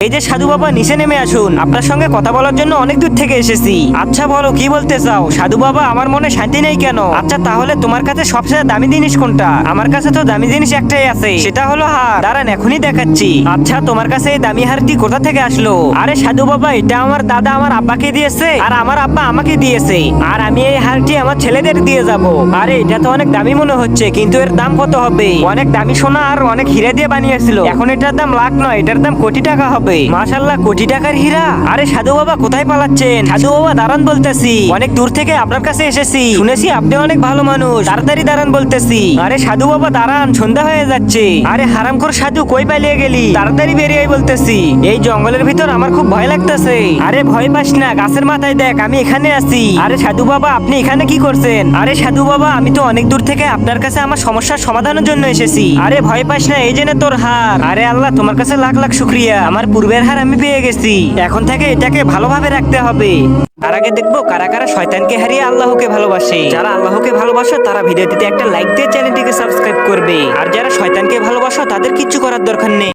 এই যে সাধু বাবা, নিচে নেমে আসুন, আপনার সঙ্গে কথা বলার জন্য অনেক দূর থেকে এসেছি। আচ্ছা বলো, কি বলতে চাও? সাধু বাবা, আমার মনে শান্তি নেই কেন? আচ্ছা তাহলে তোমার কাছে সবচেয়ে দামি জিনিস কোনটা? আমার কাছে তো দামি জিনিস একটাই আছে, সেটা হলো হার। দাঁড়ান, এখনই দেখাচ্ছি। আচ্ছা তোমার কাছে এই দামি হারটি কোথা থেকে আসলো? আরে সাধু বাবা, এটা আমার দাদা আমার আব্বাকে দিয়েছে, আর আমার আব্বা আমাকে দিয়েছে, আর আমি এই হারটি আমার ছেলেদের দিয়ে যাব। আরে এটা তো অনেক দামি মনে হচ্ছে, কিন্তু এর দাম কত হবে? অনেক দামি সোনা আর অনেক হীরা দিয়ে বানিয়েছিল, এখন এটার দাম লাখ নয়, এটার দাম কোটি টাকা হবে। মাশাআল্লাহ, কোটি টাকার হীরা! আরে সাধু বাবা, কোথায় পালাচ্ছেন? সাধু বাবা দাঁড়ান বলতেছি, অনেক দূর থেকে আপনার কাছে এসেছি, শুনেছি আপনি অনেক ভালো মানুষ, তাড়াতাড়ি দাঁড়ান বলতেছি। আরে সাধু বাবা দাঁড়ান, সন্ধ্যা হয়ে যাচ্ছে। আরে হারামখোর সাধু, কই পালিয়ে গেলি? তাড়াতাড়ি বেরিয়ে আয় বলতেছি, এই জঙ্গলের ভিতর আমার খুব ভয় লাগতেছে। আরে ভয় পাস না, গাছের মাথায় দেখ, আমি এখানে আছি। আরে সাধু বাবা, আপনি এখানে কি করছেন? আরে সাধু বাবা, আমি তো অনেক দূর থেকে আপনার কাছে আমার সমস্যার সমাধানের জন্য এসেছি। আরে ভয় পাস না, এই যে নে তোর হার। আরে আল্লাহ, তোমার কাছে লাখ লাখ শুকরিয়া, আমার পূর্বের হার আমি পেয়ে গেছি। এখন থেকে এটাকে ভালোভাবে রাখতে হবে। তার আগে দেখবো কারা কারা শয়তানকে হারিয়ে আল্লাহকে ভালোবাসে। যারা আল্লাহকে ভালোবাসো তারা ভিডিওটিতে একটা লাইক দিয়ে চ্যানেলটিকে সাবস্ক্রাইব করবে, আর যারা শয়তানকে ভালোবাসো তাদের কিচ্ছু করার দরকার নেই।